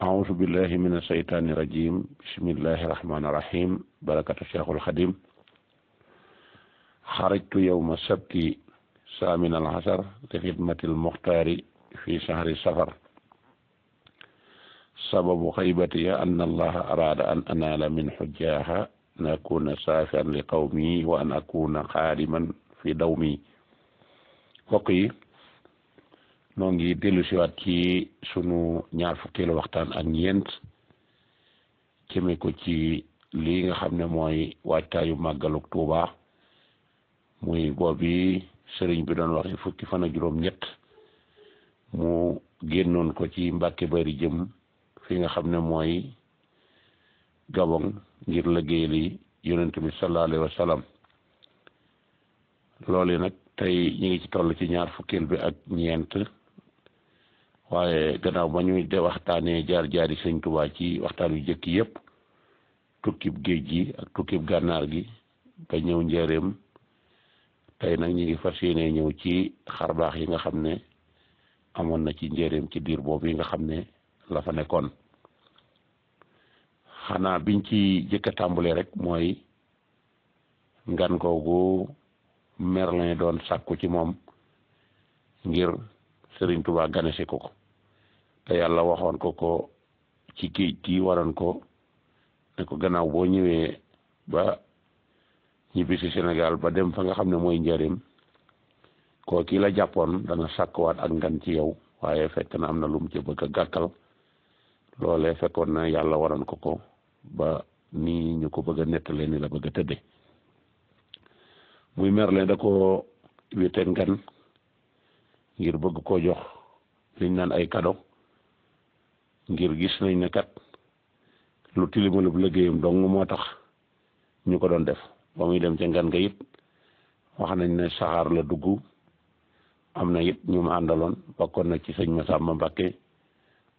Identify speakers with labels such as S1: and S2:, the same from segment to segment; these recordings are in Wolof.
S1: أعوذ بالله من الشيطان الرجيم بسم الله الرحمن الرحيم بركة الشيخ الخديم خرجت يوم السبت الثامن العشر لخدمة المختار في شهر السفر سبب غيبتي أن الله أراد أن أنال من حجاها أن أكون سافرا لقومي وأن أكون خادما في دومي وقي noo ngi dellu siwaat ci sunu ñaar fukkeelu waxtaan ak ñeent jëme ko ci lii nga xam ne mooy waajtaayu màggaluk Tuuba muy boobi sëriñ bi doon waxe fukki fan ak juróom ñett mu génnoon ko ci Mbàkke Bari jëm fi nga xam ne mooy Gabon ngir liggéeyali yonent bi sallallahu alayhi wa sallam loolu nag tey ñu ngi ci toll ci ñaar fukkeel bi ak ñeent waaye gannaaw ba ñuy de waxtaanee jaar-jaari sëñ Tuubaa ci waxtaan yu jëkk yëpp tukkib géej gi ak tukkib gànnaar gi ba ñëw njëreem tey nag ñu ngi fas yéene ñëw ci xarbaax yi nga xam ne amoon na ci njëreem ci diir boobu yi nga xam ne la fa nekkoon xanaa biñ ci jëkk a tàmbalee rek mooy ngan googu Merlin doon sàkku ci moom ngir Sëriñ Tuubaa ganesi ko te yàlla waxoon ko ci géej gi waroon ko ne ko gannaaw boo ñëwee ba ñibbi si Sénégal ba dem fa nga xam ne mooy njëriñ koo kii la jàppoon dana sàkkuwaat ak ngan ci yow waaye fekk na am na lu mu ci bëgg a gàkkal loolee fekkoon na yàlla waroon ko ba nii ñu ko bëgg a nettalee ni la bëgg a tëdde muy Merlin da ko wéete ngan ngir bëgg koo jox liñ naan ay cadeau ngir gis nañ ne kat lu tilimalub liggéeyam dong moo tax ñu ko doon def ba muy dem ca ngan nga it wax nañ ne saxaar la dugg am na it ñu mu àndaloon bokkoon na ci sëñ Massamba Mbacké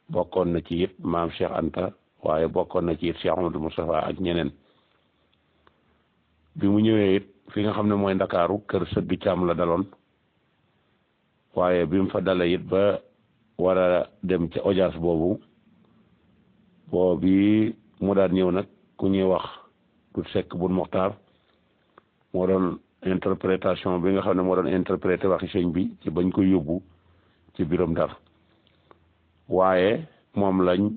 S1: bokkoon na ci it maam Cheikh Anta waaye bokkoon na ci it Cheikh Amadou Moustapha ak ñeneen bi mu ñëwee it fi nga xam ne mooy Ndakaaru kër sëgg Caam la daloon waaye bi mu fa dalee it ba war a dem ca audience boobu mu daan ñëw nag ku ñuy wax du sekk bun Moxtaar moo doon interprétation bi nga xam ne moo doon interprété waxi sëñ bi ci bañ koy yóbbu ci biiram Ndar waaye moom lañ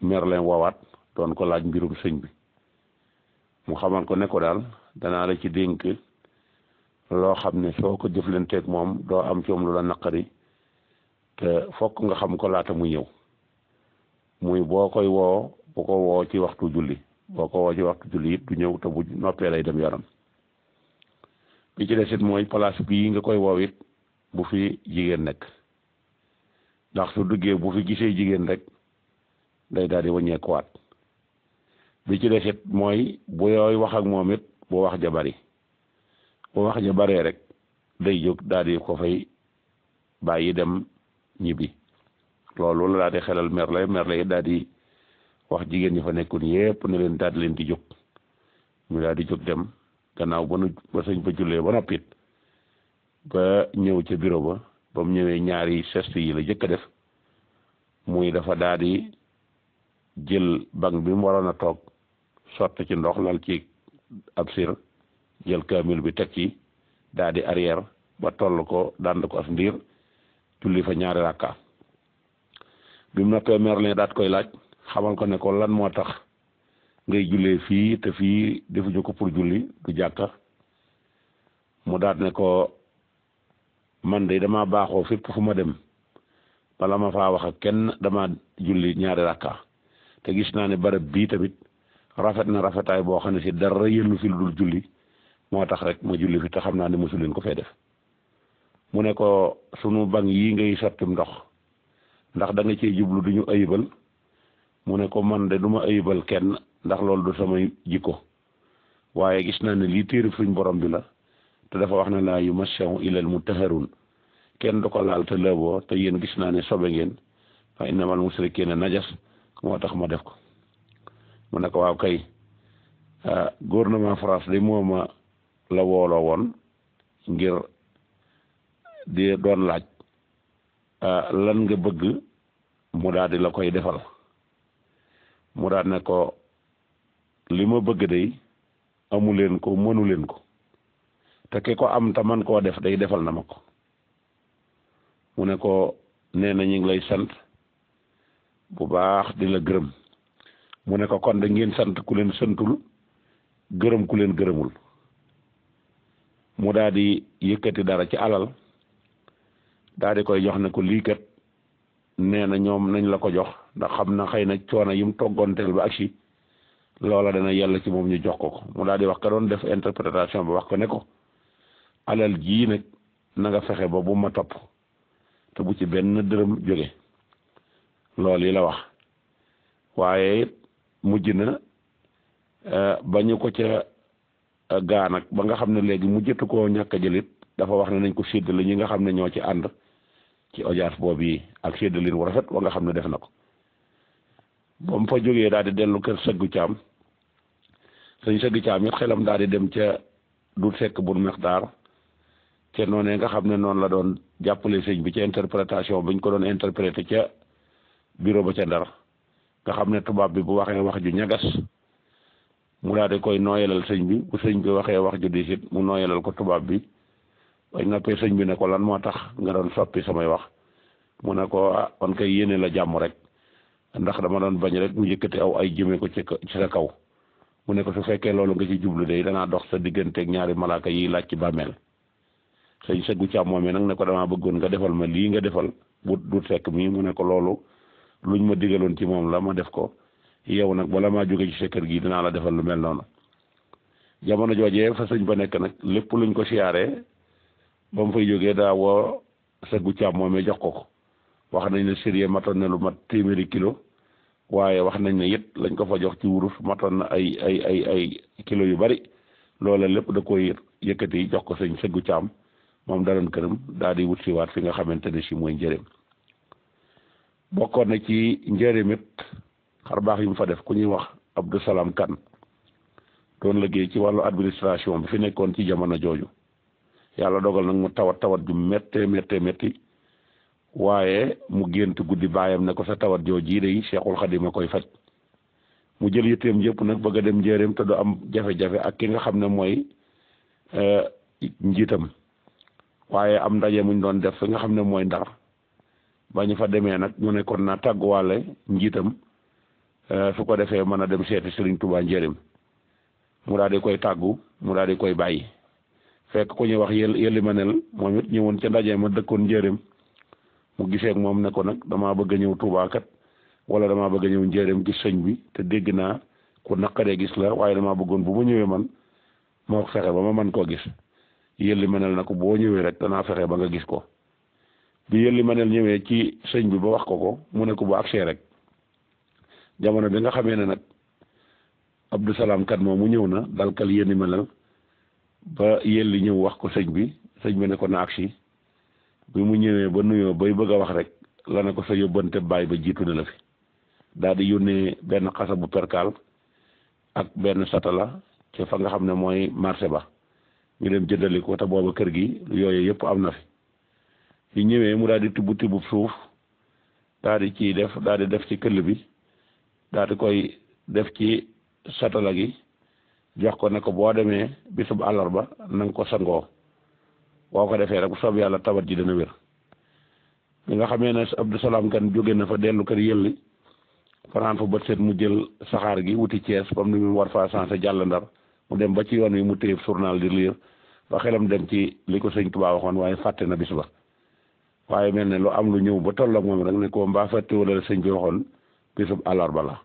S1: Merlin woowaat doon ko laaj mbirum sëñ bi mu xamal ko ne ko daal danaa la ci dénk loo xam ne soo ko jëflanteeg moom doo am ci moom lu la naqari te fokk nga xam ko laata muy ñëw muy boo koy woo bu ko woo ci waxtu julli boo ko woo ci waxtu julli it du ñëw te bu noppee lay dem yoonam bi ci des it mooy place bii nga koy woo it bu fi jigéen nekk ndax su duggee bu fi gisee jigéen rek day daal di wàññeekuwaat bi ci des it mooy bu yooy wax ak moom it bu wax ja bari bu wax ja baree rek day jóg daal di ko fay bàyyi dem ñibbi loolu la daal di xelal Merlin it daal di wax jigéen ñi fa nekkoon yépp ne leen daal di leen di jóg ñu daal di jóg dem gannaaw ba sëñ ba jullee ba noppit ba ñëw ca bureau ba mu ñëwee ñaari geste yi la jëkk a def muy dafa daal di jël banc bi mu waroon a toog sotti ci ndox lal ci ab sir jël kaamil bi teg ci daal di arrière ba toll ko dand ko as ndiir julli fa ñaari rakka bi mu noppee Merlin daat koy laaj xamal ko ne ko lan moo tax ngay jullee fii te fii defuñu ko pour julli du jàkka mu daat ne ko man de dama baaxoo fépp fu ma dem bala ma faa wax ak kenn dama julli ñaari rakka te gis naa ne barab bii tamit rafet na rafetaay boo xam ne si dara yëllu fi lu dul julli moo tax rek ma julli fi te xam naa ne mosu leen ko fee def mu ne ko sunu bank yi ngay sottim ndox ndax da nga cee jublu du ñu ayibal mu ne ko man de du ma ayibal kenn ndax loolu du samay jikko waaye gis naa ne lii téere suñ borom bi la te dafa wax ne laa yumassahu illal mutahharun kenn du ko laal te lëboo te yéen gis naa ne sobe ngeen fa innamal musrikiina najas moo tax ma def ko mu ne ko waaw kay gouvernement France de mooma la wooloo woon ngir di doon laaj lan nga bëgg mu daal di la koy defal mu daal ne ko li ma bëgg day amu leen ko mënu leen ko te ki ko am te man koo def day defal na ma ko. mu ne ko nee na ñu ngi lay sant bu baax di la gërëm. mu ne ko kon da ngeen sant ku leen santul gërëm ku leen gërëmul. mu daal di yëkkati dara ci alal daal di koy jox ne ko lii kat nee na ñoom nañ la ko jox ndax xam na xëy na coono yi mu toggoonteel ba ak si loola dana yàlla ci moom ñu jox ko mu daal di wax ka doon def interprétation ba wax ko ne ko alal jii nag na nga fexe ba bu ma topp te bu ci benn dërëm jóge loolu yi la wax waaye mujj na ba ñu ko ca gaa nag ba nga xam ne léegi mu jëtu koo ñàkk a jëlit dafa wax ne nañ ko séddale ñi nga xam ne ñoo ci ànd ci audience boobu yi ak séddalin wu rafet wa nga xam ne def na ko ba mu fa jógee daal di dellu kër sëggu caam sëñ sëggu caam it xelam daal di dem ca du sekk bun mextaar ca noonee nga xam ne noonu la doon jàppale sëñ bi ca interprétation bi ñu ko doon interprété ca bureau ba ca Ndar nga xam ne tubaab bi bu waxee wax ju ñagas mu daal di koy nooyalal sëñ bi bu sëñ bi waxee wax ju diisit mu nooyalal ko tubaab bi bañ noppee sëñ bi ne ko lan moo tax nga doon soppi samay wax mu ne ko ah kon kay yéene la jàmm rek ndax dama doon bañ rek mu yëkkati aw ay jëmee ko ci sa kaw mu ne ko su fekkee loolu nga ci jublu de danaa dox sa digganteeg ñaari malaaka yi laaj ci bàmmeel sëñ sëggu càmm moomee nag ne ko damaa bëggoon nga defal ma lii nga defal bu du fekk mi mu ne ko loolu luñ ma digaloon ci moom la ma def ko yow nag bala maa jóge ci sa kër gi dinaa la defal lu mel noonu jamono joojee fa sëñ ba nekk nag lépp luñ ko siyaaree ba mu fay jógee daa woo sëggu càmm moomee jox ko wax nañ ne sérieux matoon na lu mat 100 kilo waaye wax nañ ne it lañ ko fa jox ci wurus matoon na ay kilo yu bari loola lépp da koy yëkkati jox ko sëñ sëggu càmm moom daloon këram daal di wut si waat fi nga xamante ne si mooy njëriñ bokkoon na ci njëriñ it xar baax yi mu fa def ku ñuy wax Abdou Salam Kane doon liggéey ci wàllu administration bi fi nekkoon ci jamono jooju yàlla dogal nag mu tawat ju métti waaye mu gént guddi baayam ne ko sa tawat joo jii de Seexul Xadim a koy faj mu jël yitteem yëpp nag bëgg a dem njëriñ te du am jafe-jafe ak ki nga xam ne mooy njiitam waaye am ndaje muñ doon def fi nga xam ne mooy Ndar ba ñu fa demee nag mu ne kon naa tàgguwaale njiitam su ko defee mën a dem seeti Serigne Touba njëriñ mu daal di koy tàggu mu daal di koy bàyyi fekk ku ñuy wax yëlli manel moom it ñëwoon ca ndaje ma dëkkoon njëriñ mu gisee ak moom ne ko nag damaa bëgg a ñëw Touba kat wala damaa bëgg a ñëw njëriñ gis sëñ bi te dégg naa ku naqaree gis la waaye damaa bëggoon bu ma ñëwee man moo fexe ba ma mën koo gis yëlli manel na ko boo ñëwee rek danaa fexe ba nga gis ko bi yëlli manel ñëwee ci sëñ bi ba wax ko mu ne ko bu agsee rek jamono bi nga xamee ne nag Abdou Salam Kane moom mu ñëw na dalkal yëlli manel ba yëlli ñëw wax ko sëñ bi ne ko na agsi bi mu ñëwee ba nuyoo bay bëgg a wax rek la ne ko sa yóbbante baay ba jiitu na la fi daal di yónnee benn xasa bu perkaal ak benn satala ci fa nga xam ne mooy marché ba ñu dem jëndali ko te booba kër gi yooyu yëpp am na fi yu ñëwee mu daal di tibb suuf daal di ciy def daal di def ci këll bi daal di koy def ci satala gi jox ko ne ko boo demee bisub àllarba na nga ko sangoo boo ko defee rek bu soob yàlla tawat ji dana wér bi nga xamee ne Abdou Salam Kane jóge na fa dellu kër yëlli fanaan fa bët seet mu jël saxaar gi wuti Thiès comme ni mu war faa sensé jàll Ndar mu dem ba ci yoon wi mu téye journal di lire ba xelam dem ci li ko sëñ Tuubaa waxoon waaye fàtte na bis ba waaye mel ne lu am lu ñëw ba toll ak moom rek ne ko mbaa fàtte wala sëñ bi waxoon bisub àllarba la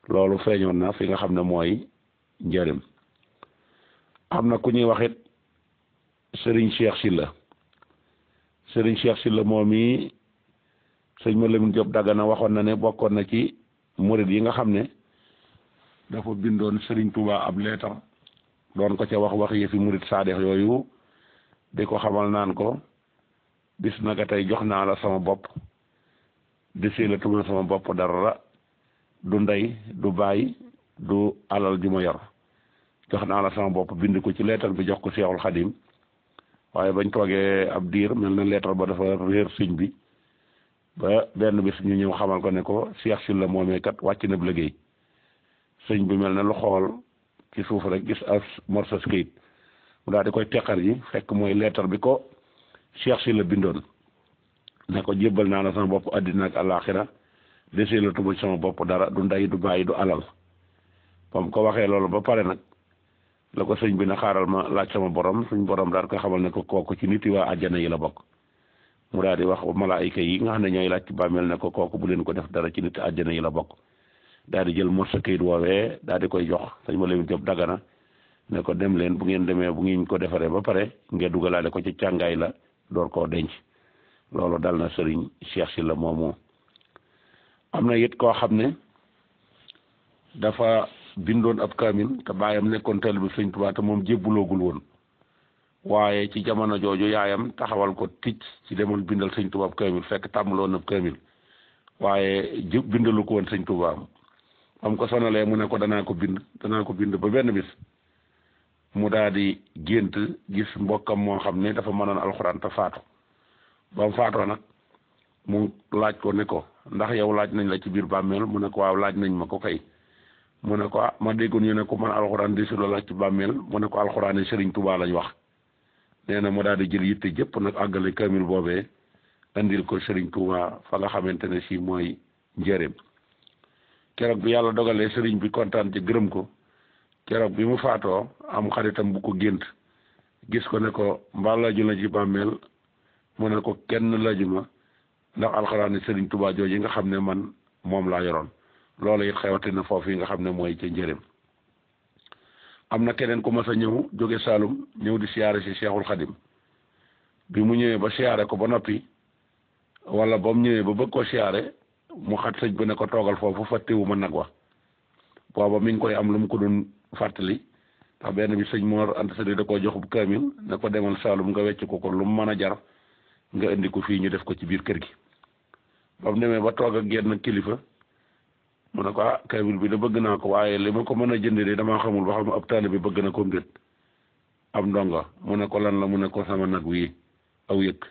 S1: loolu feeñoon na fi nga xam ne mooy njëriñ am na ku ñuy wax it Serigne Cheikh Sylla moom yi sëñ ma Lamine Diop Dagana waxoon na ne bokkoon na ci murid yi nga xam ne dafa bindoon Serigne Touba ab leetar doon ko ca wax yëfi murid saadex yooyu di ko xamal naan ko bis naka tey jox naa la sama bopp desee la tuma sama bopp dara du ndey du baay du alal ju ma yor jox naa la sama bopp bind ko ci leetar bi jox ko Seexul Xadim waaye bañ toogee ab diir mel na leetar ba dafa réer sëñ bi ba benn bis ñu ñëw xamal ko ne ko Cheikh Sylla moomee kat wàcc na liggéey sëñ bi mel na lu xool ci suuf rek gis as morso kayit mu daal di koy teqar ji fekk mooy leetar bi ko Cheikh si la bindoon ne ko jébbal naa la sama bopp àddina ak àllaaxira desee la tuba sama bopp dara du ndey du bàyyi du alal ba mu ko waxee loolu ba pare nag la ko sëñ bi na xaaral ma laaj sama borom suñ borom daal koy xamal ne ko kooku ci nit yi waa àjjana yi la bokk mu daal di wax malaayika yi nga xam ne ñooy laaj ci bàmmeel ne ko kooku bu leen ko def dara ci nit àjjana yi la bokk daal di jël morso kayit woowee daal di koy jox sëñ ma leen jób dagana ne ko dem leen bu ngeen demee bu ngeen ko defaree ba pare ngeen dugalaale ko ci càngaay la door koo denc loolu dal na sëriñ Cheikh Sylla moomu. am na it koo xam ne dafa bindoon ab kaamil te baayam nekkoon taalibe bi sëñ Tuubaa te moom jébbuloogul woon waaye ci jamono jooju yaayam taxawal ko ticc ci demal bindal sëñ Tuubaa ab kaamil fekk tàmbaloon ab kaamil waaye bindalu ko woon sëñ Tuubaa am ko sonalee mu ne ko danaa ko bind ba benn bis mu daal di gént gis mbokkam moo xam ne dafa mënoon alxuraan te faatu ba mu faatoo nag mu laaj ko ne ko ndax yow laaj nañ la ci biir bàmmeel mu ne ko waaw laaj nañ ma ko kay mu ne ko ah ma déggoon ñu ne ko man alxuraan di si la laaj ci bàmmeel mu ne ko alxuraan yi Sëriñ Tuubaa lañ wax nee na mu daal di jël yitte jëpp nag àggale kaamil boobee andil ko Sëriñ Tuubaa fa nga xamante ne si mooy njëreem keroog bi yàlla dogalee sëriñ bi kontaan ci gërëm ko keroog bi mu faatoo am xaritam bu ko gént gis ko ne ko mbaa laaju la ci bàmmeel mu ne ko kenn laaju ma ndax alxuraan Sëriñ Tuubaa jooju nga xam ne man moom laa yoroon loolu it xewate na foofu yi nga xam ne mooy ca njëreem am na keneen ku mas a ñëw jóge Saalum ñëw di siyaare si Seexul Xadim bi mu ñëwee ba siyaare ko ba noppi wala ba mu ñëwee ba bëgg ko siyaare mu xat sëñ bi ne ko toogal foofu fàttewu ma nag wax booba mi ngi koy am lu mu ko doon fàttali ndax benn bi sëñ Mor Anta Sali da koo joxub kaamil ne ko demal Saalum nga wecc ko lu mu mën a jar nga indi ko fii ñu def ko ci biir kër gi ba mu demee ba toog ak genn kilifa mu ne ko ah kaamil bi da bëgg naa ko waaye li ma ko mën a jëndee de damaa xamul ba xam ab taalibe bi bëgg na ko mbir am ndongo mu ne ko lan la mu ne ko sama nag wi aw yëkk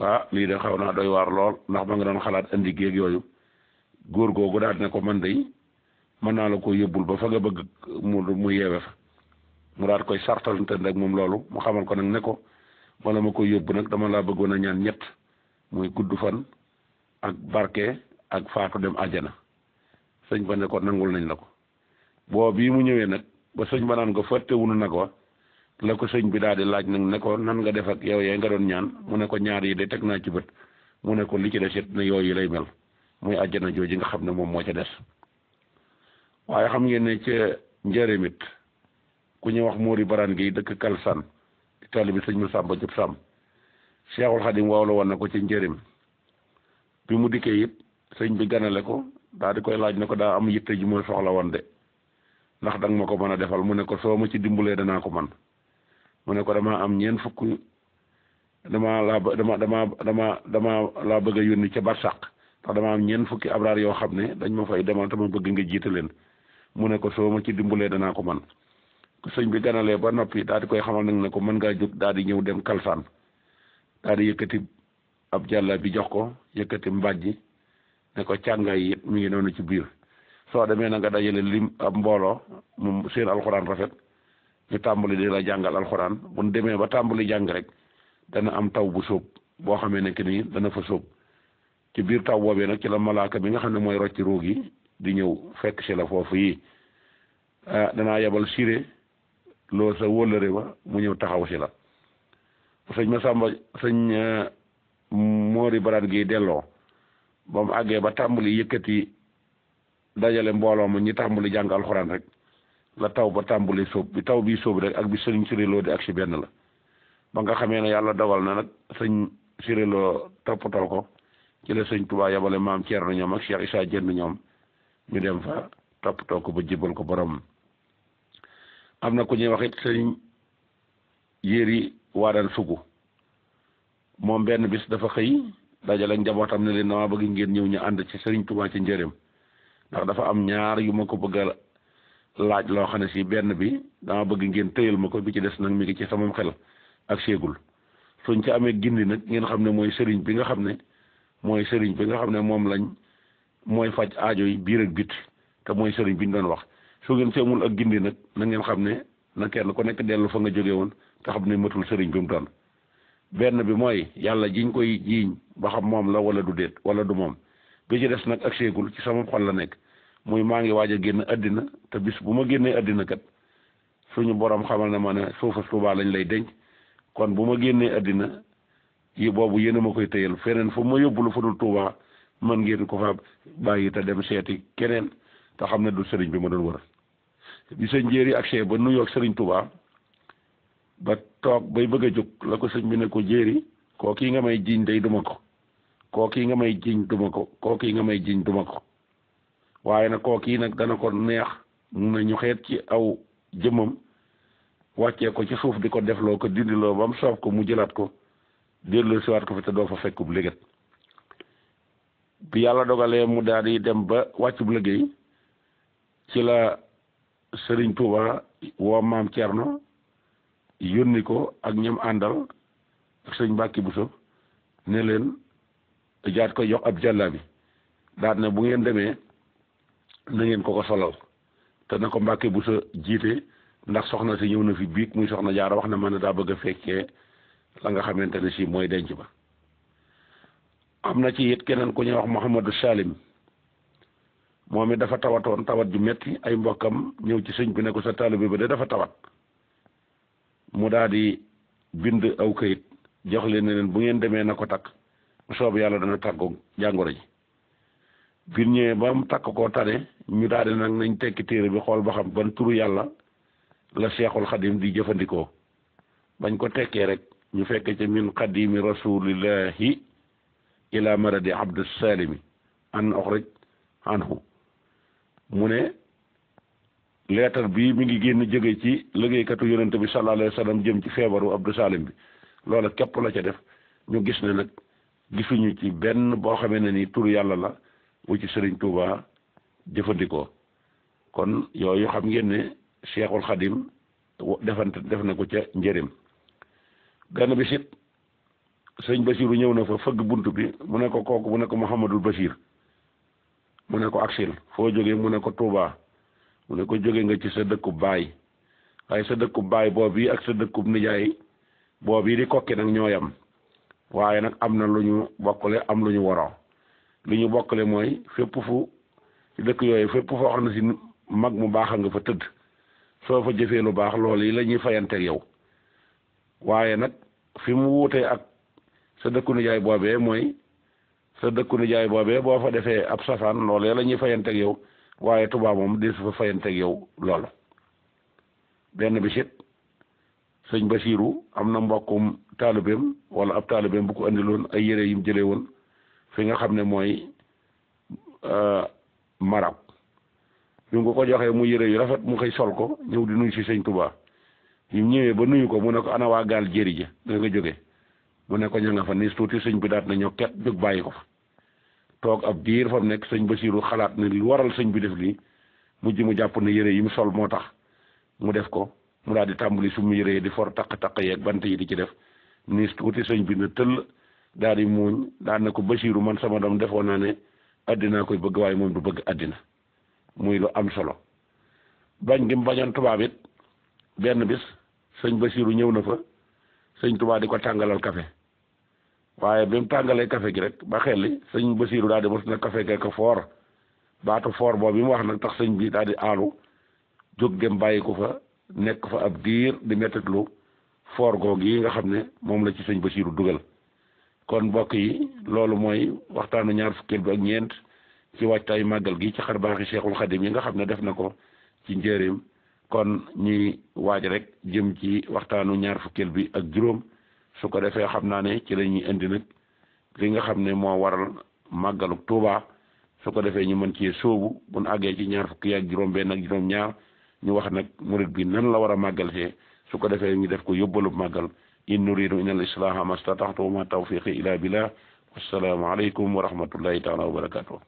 S1: ah lii de xaw naa doy waar lool ndax ma nga doon xalaat indi géeg yooyu góor googu daal ne ko man de mën naa la ko yóbbul ba fa nga bëgg mu yeewe fa mu daal koy sartalante rek moom loolu mu xamal ko nag ne ko wala ma koy yóbbu nag dama laa bëggoon a ñaan ñett muy gudd fan ak barke ak faatu dem àjjana sëñ ba ne ko nangul nañ la ko boo bii mu ñëwee nag ba sëñ ba naan ko fàttewunu nag wa la ko sëñ bi daal di laaj nag ne ko nan nga def ak yow yee nga doon ñaan mu ne ko ñaar yi de teg naa ci bët mu ne ko li ci des it ne yooyu lay mel muy àjjana jooji nga xam ne moom moo ca des waaye xam ngeen ne ca njëriñ it ku ñu wax Mori Baraan gi dëkk Kalsaan di taalibe bi sëñ Masamba Jóob Sàmm Seexul Xadim waaw la woon na ko ci njëriñ bi mu dikkee it sëñ bi ganale ko daal di koy laaj ne ko daa am yitte ji ma soxla woon de ndax danga ma ko mën a defal mu ne ko soo ma ci dimbalee danaa ko man mu ne ko damaa am ñeent fukk dama laa bëgg a yónni ca barsàq ndax dama am ñeent fukki abraar yoo xam ne dañ ma fay demal te ma bëgg nga jiite leen mu ne ko soo ma ci dimbalee danaa ko man sëñ bi ganalee ba noppi daal di koy xamal nag ne ko mën ngaa jóg daal di ñëw dem Kalsaan daal di yëkkati ab jàlla bi jox ko yëkkati mbàjji ne ko càngaay yi mi ngi noonu ci biir soo demee na nga dajale lim ab mbooloo mu seen alxuraan rafet ñu tàmbali di la jàngal alxuraan bu ñu demee ba tàmbali jàng rek dana am taw bu sóob boo xamee ne que ni dana fa sóob ci biir taw boobee nag ci la malaaka bi nga xam ne mooy rocci ruug yi di ñëw fekk si la foofu yi danaa yebal siré loo sa wóllëre ba mu ñëw taxaw si la sëñ Masamba sëñ Mori Baraan gi delloo ba mu àggee ba tàmbali yëkkati dajale mbooloo ma ñi tàmbali jàng alxuraan rek la taw ba tàmbali sóob bi taw bi sóob rek ak bi sëriñ Siréloo di ak si benn la ba nga xamee ne yàlla dogal na nag sëñ Siréloo toppatoo ko ci la sëñ Tuubaa yabale maam Thierno ñoom ak Cheikh Issa Dieng ñoom ñu dem fa toppatoo ko ba jébal ko borom am na ku ñuy wax it sëñ Yéeri Waadaan Sugu moom benn bis dafa xëy dajale njabootam ne leen dama bëgg ngeen ñëw ñu ànd ci sëriñ Tuubaa ci njëreem ndax dafa am ñaar yu ma ko bëgg a laaj loo xam ne si benn bi dama bëgg ngeen tëyal ma ko bi ci des nag mi ngi ci sama xel ak séegul suñ ci amee gindi nag ngeen xam ne mooy sëriñ bi nga xam ne mooy sëriñ bi nga xam ne moom lañ mooy faj aajo yi biir ak bit te mooy sëriñ bi ñu doon wax su ngeen fi amul ak gindi nag na ngeen xam ne na kenn ku nekk dellu fa nga jóge woon te xam ne matul sëriñ bi mu doon benn bi mooy yàlla jiñ koy jiiñ ba xam moom la wala du déet wala du moom bi ci des nag ak seegul ci sama xol la nekk muy maa ngi waaj a génn àddina te bis bu ma génnee àddina kat suñu borom xamal ne ma ne suufa Tuubaa lañ lay denc kon bu ma génnee àddina yi boobu yéen a ma koy tëyal feneen fu ma yóbbu lu fa dul Tuubaa man ngeen ko fa bàyyi te dem seeti keneen te xam ne du sëriñ bi ma doon wër bi sëñ Jéeri ak see ba nuyoo ak sëriñ Tuubaa ba toog bay bëgg a jóg la ko sëñ bi ne ko Jéeri koo kii nga may jiñ day duma ko koo kii nga may jiñ duma ko koo kii nga may jiñ duma ko waaye nag koo kii nag dana ko neex mu ne ñu xeet ci aw jëmmam wàccee ko ci suuf di ko defloo ko dindiloo ba mu soob ko mu jëlaat ko delloo siwaat ko fi te doo fa fekkub liggéey bi yàlla dogalee mu daal di dem ba wàccub liggéey ci la sëriñ Tuuba woo maam Cerno yónni ko ak ñam àndal ak sëñ Mbàkke Buso ne leen jaat koy jox ab jàllaabi daal ne bu ngeen demee na ngeen ko solal te na ko Mbàkke Buso jiite ndax soxna si ñëw na fi biig muy soxna Jaara wax na ma ne daa bëgg a fekkee la nga xamante ne si mooy denc ba am na ci it keneen ku ñuy wax Mouhamadou Salim moom it dafa tawatoon tawat ju metti ay mbokkam ñëw ci sëñ bi ne ko sa taalibe bi de dafa tawat mu daal di bind aw kayit jox leen ne leen bu ngeen demee na ko takk bu soob yàlla dana tàggoog jàngoro ji biir ñëwee ba mu takk koo tane ñu daal di nag nañ tekki téere bi xool ba xam ban turu yàlla la Seexul Xadim di jëfandikoo bañ ko tekkee rek ñu fekk ci min qadimi rasulillahi ila maradi abdus salimi an oxrij anhu mu ne leetar bii mi ngi génn jóge ci liggéeykatu yonente bi sallallahu alayhi wa sallam jëm ci feebaru abdou salim bi loola képp la ca def ñu gis ne nag gisuñu ci benn boo xamee ne ni turu yàlla la bu ci sëriñ Tuuba jëfandikoo kon yooyu xam ngeen ne Cheikhul Xadim def na ko ca njërim benn bi sit sëñ Basiru ñëw na fa fëgg bunt bi mu ne ko kooku mu ne ko Mouhamadul Bachir mu ne ko aksil foo jógee mu ne ko Touba mu ne ko jóge nga ci sa dëkkub baay waaye sa dëkkub baay boobu yi ak sa dëkkub nijaay boobu yi di kokki nag ñooyam waaye nag am na lu ñu bokkale am lu ñu waroo li ñu bokkale mooy fépp fu ci dëkk yooyu fépp foo xam ne si mag mu baax a nga fa tëdd soo fa jëfee lu baax loolu yi la ñuy fayanteeg yow waaye nag fi mu wuutee ak sa dëkku nijaay boobee mooy sa dëkku nijaay boobee boo fa defee ab safaan loolu la ñuy fayanteeg yow waaye Tuubaa moom di su fa fayanteeg yow loolu benn bi sit sëñ Basiiru am na mbokkum taalibeem wala ab taalibeem bu ko andiloon ay yére yim jëlee woon fi nga xam ne mooy Maroc bi mu ko joxee mu yére yu rafet mu koy sol ko ñëw di nuyu si sëñ Tuubaa yi ñëwee ba nuyu ko mu ne ko ana waa gaal jéeri ja da nga jóge mu ne ko ña nga fa ni tuuti sëñ bi daat na ñoo ket jóg bàyyi ko fa toog ab diir fa mu nekk sëñ Basiiru xalaat ne lu waral sëñ bi def lii mujj mu jàpp ne yére yi mu sol moo tax mu def ko mu daal di tàmbali su mu yére yi di for taq-taq yeeg bant yi di ci def ni tuuti sëñ bi ne tëll daal di muuñ daal na ko Basiiru man sama doom defoon naa ne addinaa koy bëgg waaye moom du bëgg addina muy lu am solo bañ gi mu bañoon tubaab it benn bis sëñ Basiiru ñëw na fa sëñ Tuubaa di ko tàngalal café waaye bi mu tàngalee café gi rek ba xelli sëñ Basiiru daal di mos na café gi ko foor baatu foor boobu bi mu wax nag tax sëñ bi daal di aalu jóg dem bàyyi ko fa nekk fa ab diir di mettitlu foor googu yi nga xam ne moom la ci sëñ Basiiru dugal kon mbokk yi loolu mooy waxtaanu ñaar fukkeel bi ak ñeent ci waajtaayu màggal gi ci xar baaxi Cheikhul Khadim yi nga xam ne def na ko ci njëriñ kon ñuy waaj rek jëm ci waxtaanu ñaar fukkeel bi ak juróom su ko defee xam naa ne ci la ñuy indi nag li nga xam ne moo waral màggalu Tuuba su ko defee ñu mën cee sóobu bu nu àggee ci ñaar fukki ak juróom benn ak juróom ñaar ñu wax nag murid bi nan la war a màggal see su ko defee ñu def ko yóbbalu màggal in nuridu illa al-islaha ma stata'tu wa ma tawfiqi illa billah wassalaamu aleykum wa rahmatullahi taala wa barakatuh